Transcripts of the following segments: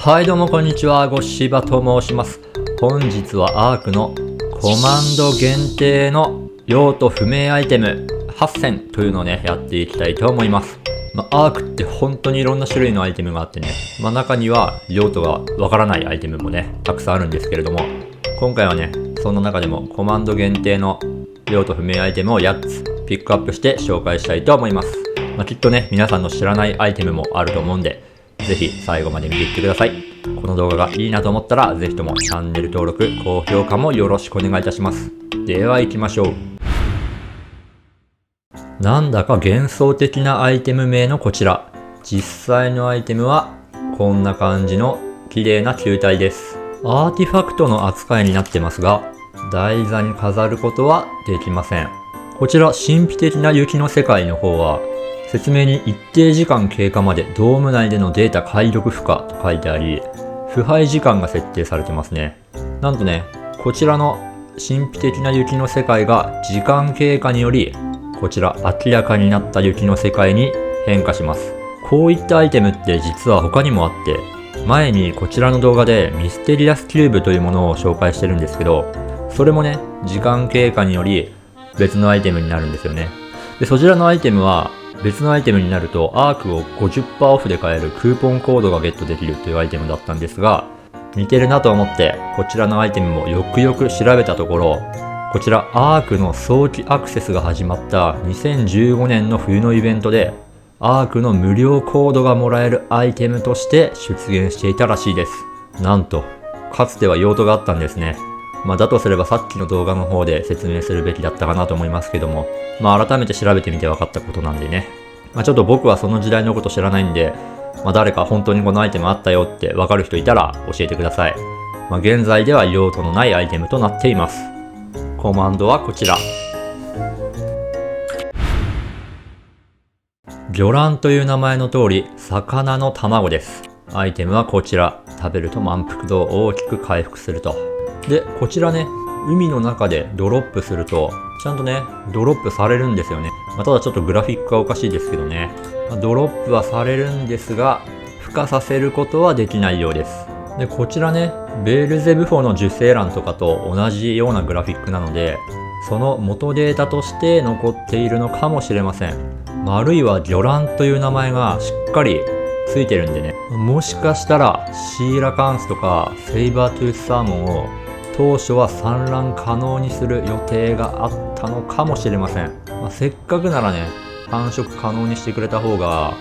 はいどうもこんにちは、ごしばと申します。本日はアークのコマンド限定の用途不明アイテム8選というのをね、やっていきたいと思います。アークって本当にいろんな種類のアイテムがあってね、中には用途がわからないアイテムもね、たくさんあるんですけれども、今回はね、その中でもコマンド限定の用途不明アイテムを8つピックアップして紹介したいと思います。きっとね、皆さんの知らないアイテムもあると思うんで、ぜひ最後まで見ていってください。この動画がいいなと思ったら、ぜひともチャンネル登録、高評価もよろしくお願いいたします。では行きましょう。なんだか幻想的なアイテム名のこちら。実際のアイテムはこんな感じの綺麗な球体です。アーティファクトの扱いになってますが、台座に飾ることはできません。こちら神秘的な雪の世界の方は、説明に一定時間経過までドーム内でのデータ解読不可と書いてあり、腐敗時間が設定されてますね。なんとね、こちらの神秘的な雪の世界が時間経過により、こちら明らかになった雪の世界に変化します。こういったアイテムって実は他にもあって、前にこちらの動画でミステリアスキューブというものを紹介してるんですけど、それもね、時間経過により別のアイテムになるんですよね。で、そちらのアイテムは別のアイテムになるとアークを 50% オフで買えるクーポンコードがゲットできるというアイテムだったんですが、似てるなと思ってこちらのアイテムもよくよく調べたところ、こちらアークの早期アクセスが始まった2015年の冬のイベントでアークの無料コードがもらえるアイテムとして出現していたらしいです。なんと、かつては用途があったんですね。だとすればさっきの動画の方で説明するべきだったかなと思いますけども、改めて調べてみて分かったことなんでね。ちょっと僕はその時代のこと知らないんで、誰か本当にこのアイテムあったよって分かる人いたら教えてください。現在では用途のないアイテムとなっています。コマンドはこちら。魚卵という名前の通り、魚の卵です。アイテムはこちら。食べると満腹度を大きく回復すると。で、こちらね、海の中でドロップすると、ちゃんとね、ドロップされるんですよね。ただちょっとグラフィックがおかしいですけどね。ドロップはされるんですが、孵化させることはできないようです。で、こちらね、ベールゼブフォの受精卵とかと同じようなグラフィックなので、その元データとして残っているのかもしれません。あるいは魚卵という名前がしっかりついてるんでね、もしかしたらシーラカンスとかセイバートゥースサーモンを当初は産卵可能にする予定があったのかもしれません。せっかくならね、繁殖可能にしてくれた方が、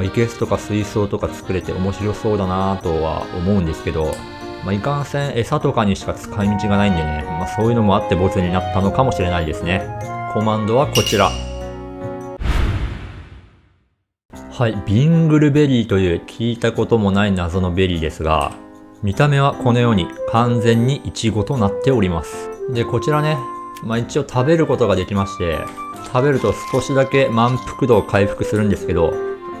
いけすとか水槽とか作れて面白そうだなとは思うんですけど、いかんせん餌とかにしか使い道がないんでね、そういうのもあってボツになったのかもしれないですね。コマンドはこちら。はい、ビングルベリーという聞いたこともない謎のベリーですが、見た目はこのように完全にイチゴとなっております。で、こちらね、一応食べることができまして、食べると少しだけ満腹度を回復するんですけど、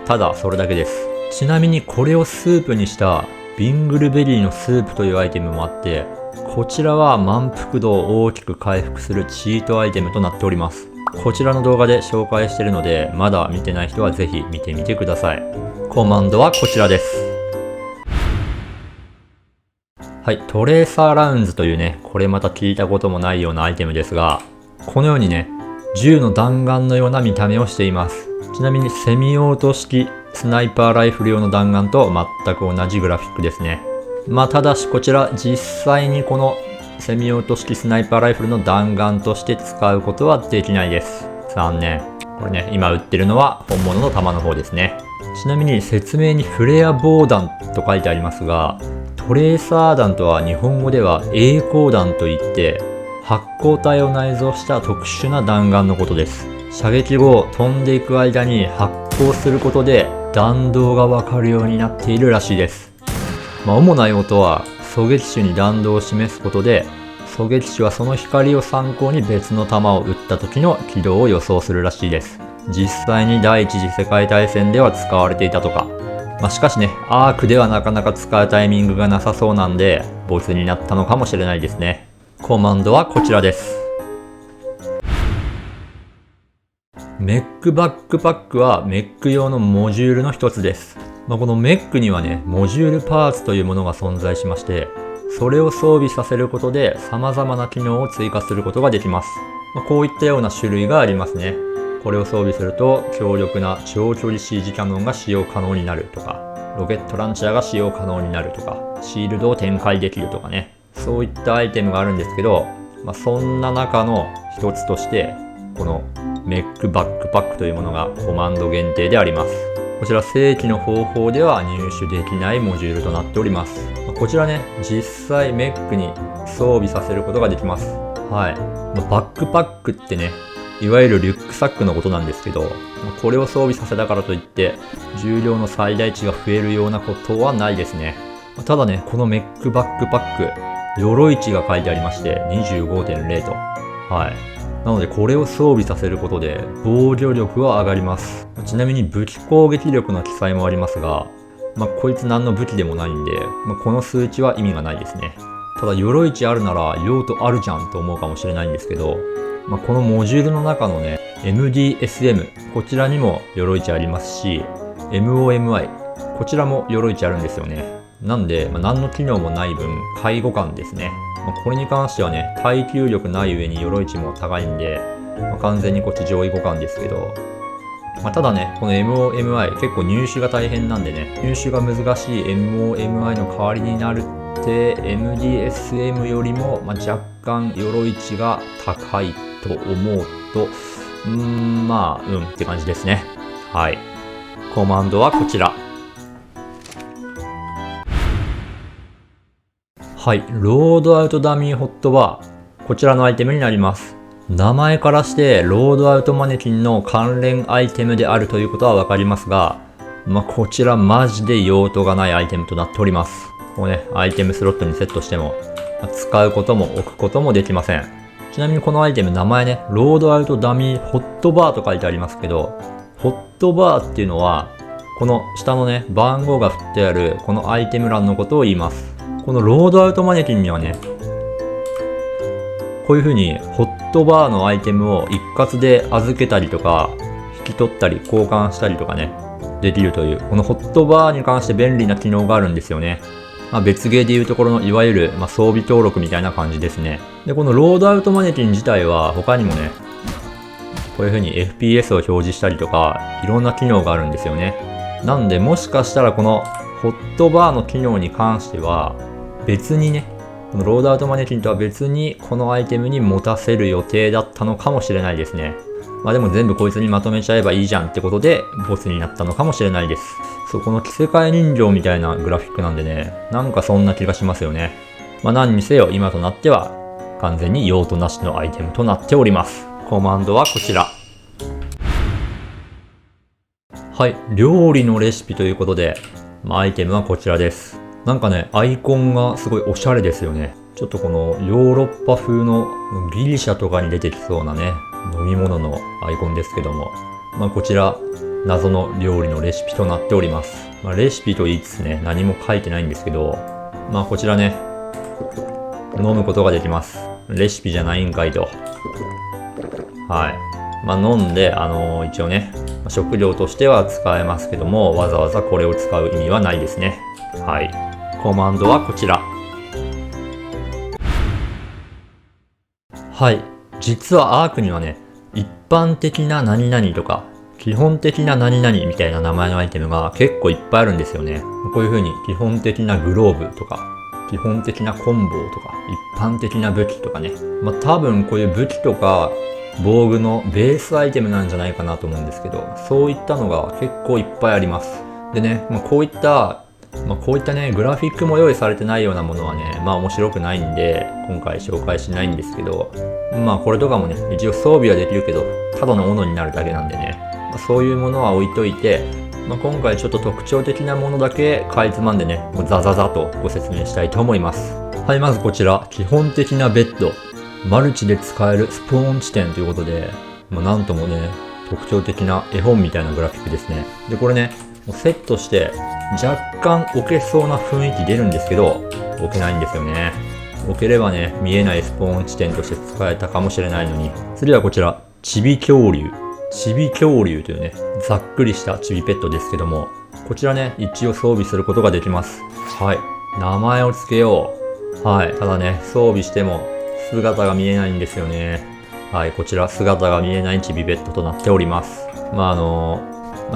ただそれだけです。ちなみにこれをスープにしたビングルベリーのスープというアイテムもあって、こちらは満腹度を大きく回復するチートアイテムとなっております。こちらの動画で紹介しているので、まだ見てない人はぜひ見てみてください。コマンドはこちらです。はい、トレーサーラウンズというね、これまた聞いたこともないようなアイテムですが、このようにね、銃の弾丸のような見た目をしています。ちなみにセミオート式スナイパーライフル用の弾丸と全く同じグラフィックですね。ただしこちら実際にこのセミオート式スナイパーライフルの弾丸として使うことはできないです。残念。これね、今売ってるのは本物の弾の方ですね。ちなみに説明にフレアボー弾と書いてありますが、トレーサー弾とは日本語では栄光弾といって、発光体を内蔵した特殊な弾丸のことです。射撃後飛んでいく間に発光することで弾道がわかるようになっているらしいです。主な用途は狙撃手に弾道を示すことで、狙撃手はその光を参考に別の弾を撃った時の軌道を予想するらしいです。実際に第一次世界大戦では使われていたとか。しかしね、アークではなかなか使うタイミングがなさそうなんで、ボツになったのかもしれないですね。コマンドはこちらです。メックバックパックはメック用のモジュールの一つです。このメックにはね、モジュールパーツというものが存在しまして、それを装備させることで様々な機能を追加することができます。こういったような種類がありますね。これを装備すると強力な長距離 CG キャノンが使用可能になるとか、ロケットランチャーが使用可能になるとか、シールドを展開できるとかね、そういったアイテムがあるんですけど、そんな中の一つとして、このメックバックパックというものがコマンド限定であります。こちら正規の方法では入手できないモジュールとなっております。こちらね、実際メックに装備させることができます。はい。バックパックってね、いわゆるリュックサックのことなんですけど、これを装備させたからといって、重量の最大値が増えるようなことはないですね。ただね、このメックバックパック、鎧値が書いてありまして、25.0 と。はい。なのでこれを装備させることで防御力は上がります。ちなみに武器攻撃力の記載もありますが、こいつ何の武器でもないんで、この数値は意味がないですね。ただ鎧値あるなら用途あるじゃんと思うかもしれないんですけど、このモジュールの中のね、MDSM、こちらにも鎧値ありますし、MOMI、こちらも鎧値あるんですよね。なんで、何の機能もない分、介護感ですね。これに関してはね、耐久力ない上に鎧値も高いんで、完全にこっち上位互換ですけど、ただね、この MOMI 結構入手が大変なんでね、入手が難しい MOMI の代わりになるって MDSM よりも、若干鎧値が高いと思うと、って感じですね。はい。コマンドはこちら。はい、ロードアウトダミーホットバー。こちらのアイテムになります。名前からしてロードアウトマネキンの関連アイテムであるということはわかりますが、こちらマジで用途がないアイテムとなっております。こうね、アイテムスロットにセットしても、使うことも置くこともできません。ちなみにこのアイテム名前ね、ロードアウトダミーホットバーと書いてありますけど、ホットバーっていうのは、この下のね、番号が振ってあるこのアイテム欄のことを言います。このロードアウトマネキンにはね、こういう風にホットバーのアイテムを一括で預けたりとか、引き取ったり交換したりとかね、できるという、このホットバーに関して便利な機能があるんですよね。別ゲーでいうところのいわゆる、装備登録みたいな感じですね。で、このロードアウトマネキン自体は他にもね、こういう風に FPS を表示したりとか、いろんな機能があるんですよね。なんでもしかしたらこのホットバーの機能に関しては、別にね、このロードアウトマネキンとは別にこのアイテムに持たせる予定だったのかもしれないですね。でも全部こいつにまとめちゃえばいいじゃんってことでボスになったのかもしれないです。そう、この着せ替え人形みたいなグラフィックなんでね、なんかそんな気がしますよね。何にせよ今となっては完全に用途なしのアイテムとなっております。コマンドはこちら。はい、料理のレシピということで、アイテムはこちらです。なんかね、アイコンがすごいおしゃれですよね。ちょっとこのヨーロッパ風のギリシャとかに出てきそうなね、飲み物のアイコンですけども、こちら謎の料理のレシピとなっております。レシピと言いつつね、何も書いてないんですけど、こちらね、飲むことができます。レシピじゃないんかいと。はい。飲んで、一応ね、食料としては使えますけども、わざわざこれを使う意味はないですね。はい。コマンドはこちら。はい。実はアークにはね、一般的な何々とか、基本的な何々みたいな名前のアイテムが結構いっぱいあるんですよね。こういう風に基本的なグローブとか、基本的なコンボとか、一般的な武器とかね。多分こういう武器とか、防具のベースアイテムなんじゃないかなと思うんですけど、そういったのが結構いっぱいあります。でね、こういったね、グラフィックも用意されてないようなものはね、面白くないんで、今回紹介しないんですけど、これとかもね、一応装備はできるけど、ただの斧になるだけなんでね、そういうものは置いといて、今回ちょっと特徴的なものだけかいつまんでね、ザザザとご説明したいと思います。はい、まずこちら、基本的なベッド。マルチで使えるスポーン地点ということで、なんともね、特徴的な絵本みたいなグラフィックですね。で、これね、セットして若干置けそうな雰囲気出るんですけど、置けないんですよね。置ければね、見えないスポーン地点として使えたかもしれないのに。次はこちら、チビ恐竜。チビ恐竜というね、ざっくりしたチビペットですけども、ここちらね、一応装備することができます。はい。名前を付けよう。はい。ただね、装備しても姿が見えないんですよね。はい。こちら姿が見えないチビペットとなっております。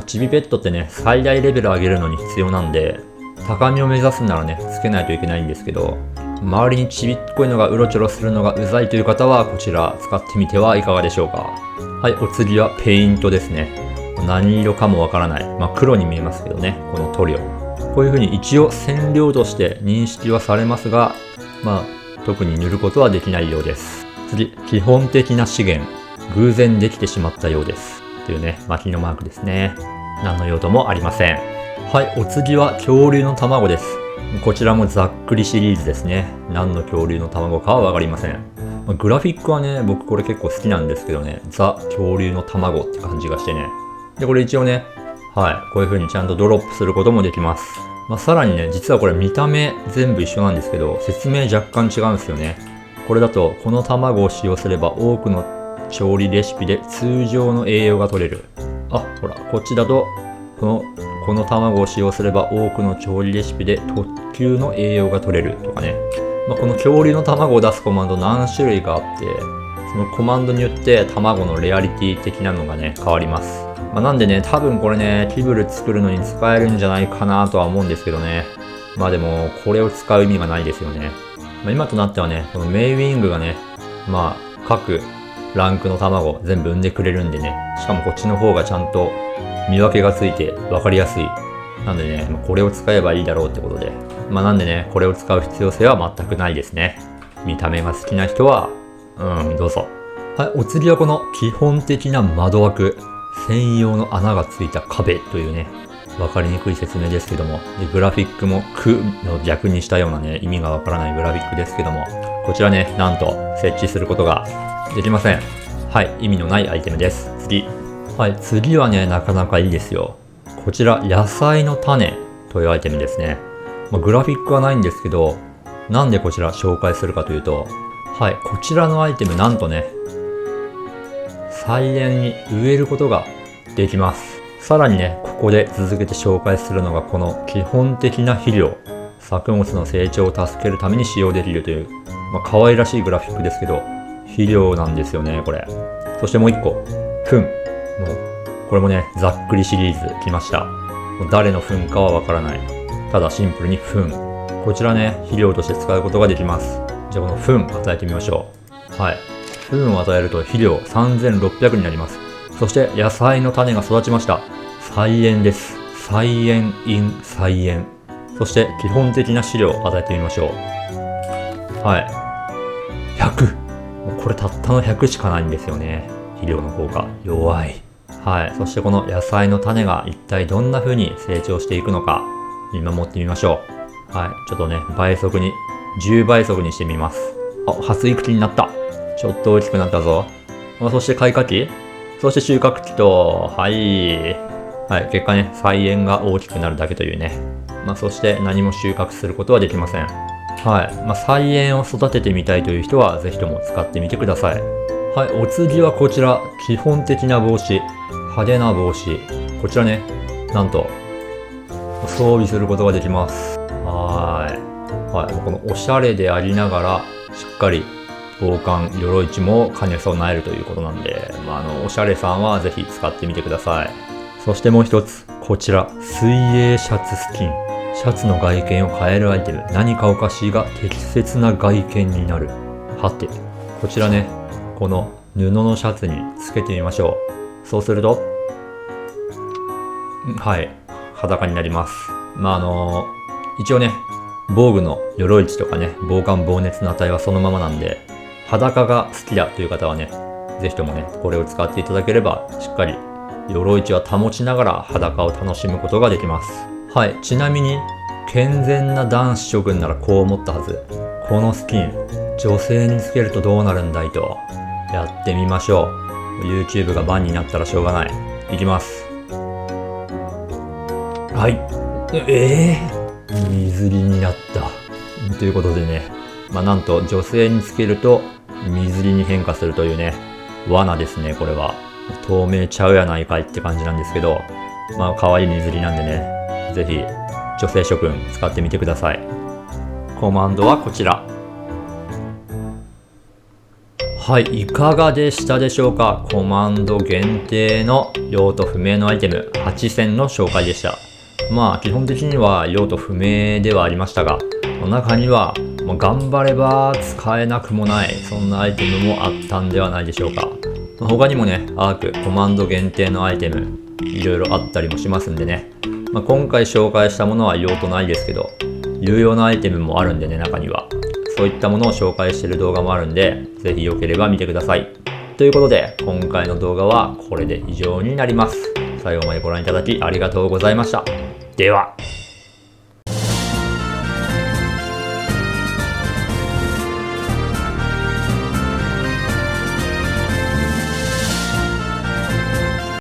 チビペットってね、最大レベル上げるのに必要なんで、高みを目指すならね、つけないといけないんですけど、周りにちびっこいのがうろちょろするのがうざいという方は、こちら使ってみてはいかがでしょうか。はい。お次はペイントですね。何色かもわからない。黒に見えますけどね、この塗料。こういう風に一応染料として認識はされますが、特に塗ることはできないようです。次、基本的な資源。偶然できてしまったようです。というね、薪のマークですね。何の用途もありません。はい、お次は恐竜の卵です。こちらもざっくりシリーズですね。何の恐竜の卵かはわかりません。グラフィックはね、僕これ結構好きなんですけどね、ザ恐竜の卵って感じがしてね。で、これ一応ね、はい、こういう風にちゃんとドロップすることもできます。さらにね、実はこれ見た目全部一緒なんですけど、説明若干違うんですよね。これだと、この卵を使用すれば多くの調理レシピで通常の栄養が取れる。ほら、こっちだと、この卵を使用すれば多くの調理レシピで特級の栄養が取れるとかね。この恐竜の卵を出すコマンド何種類かあって、そのコマンドによって卵のレアリティ的なのがね、変わります。なんでね、多分これね、キブル作るのに使えるんじゃないかなとは思うんですけどね。でも、これを使う意味がないですよね。今となってはね、このメイウィングがね、各ランクの卵全部産んでくれるんでね、しかもこっちの方がちゃんと見分けがついて分かりやすい。なんでね、これを使えばいいだろうってことで。なんでね、これを使う必要性は全くないですね。見た目が好きな人は、どうぞ。はい、お次はこの基本的な窓枠。専用の穴がついた壁というね、わかりにくい説明ですけども、でグラフィックもくの逆にしたようなね、意味がわからないグラフィックですけども、こちらね、なんと設置することができません。はい、意味のないアイテムです。次。はい、次はね、なかなかいいですよ。こちら、野菜の種というアイテムですね。グラフィックはないんですけど、なんでこちら紹介するかというと、はい、こちらのアイテムなんとね、菜園に植えることができます。さらにね、ここで続けて紹介するのがこの基本的な肥料。作物の成長を助けるために使用できるという、可愛らしいグラフィックですけど、肥料なんですよね、これ。そしてもう一個、糞。これもね、ざっくりシリーズ来ました。誰の糞かはわからない。ただシンプルに糞。こちらね、肥料として使うことができます。じゃあこの糞与えてみましょう。はい。糞を与えると肥料3600になります。そして野菜の種が育ちました。菜園です。菜園 in 菜園。そして基本的な飼料を与えてみましょう。はい。100。これたったの100しかないんですよね。肥料の効果。弱い。はい。そしてこの野菜の種が一体どんな風に成長していくのか見守ってみましょう。はい。ちょっとね、倍速に、10倍速にしてみます。発育期になった。ちょっと大きくなったぞ。そして開花期、そして収穫期と、はい、結果ね、菜園が大きくなるだけというね。そして何も収穫することはできません。はい。菜園を育ててみたいという人は、ぜひとも使ってみてください。はい。お次はこちら、基本的な帽子。派手な帽子。こちらね、なんと、装備することができます。はい。このおしゃれでありながら、しっかり、防寒、鎧地も兼ね備えるということなんで、おしゃれさんはぜひ使ってみてください。そしてもう一つ、こちら、水泳シャツスキン。シャツの外見を変えるアイテム。何かおかしいが適切な外見になる。はて。こちらね、この布のシャツにつけてみましょう。そうすると、はい、裸になります。一応ね、防具の鎧地とかね、防寒防熱の値はそのままなんで、裸が好きだという方はね、ぜひともね、これを使っていただければ、しっかり鎧地は保ちながら裸を楽しむことができます。はい、ちなみに、健全な男子諸君ならこう思ったはず。このスキン、女性につけるとどうなるんだいと、やってみましょう。YouTube がバンになったらしょうがない。いきます。はい。水着になった。ということでね、なんと女性につけると水着に変化するというね、罠ですね、これは。透明ちゃうやないかいって感じなんですけど、可愛い水着なんでね、ぜひ女性諸君使ってみてください。コマンドはこちら。はい、いかがでしたでしょうか。コマンド限定の用途不明のアイテム8選の紹介でした。基本的には用途不明ではありましたが、中には頑張れば使えなくもない、そんなアイテムもあったんではないでしょうか。他にもね、アーク、コマンド限定のアイテム、いろいろあったりもしますんでね。今回紹介したものは用途ないですけど、有用なアイテムもあるんでね、中には。そういったものを紹介している動画もあるんで、ぜひよければ見てください。ということで、今回の動画はこれで以上になります。最後までご覧いただきありがとうございました。では。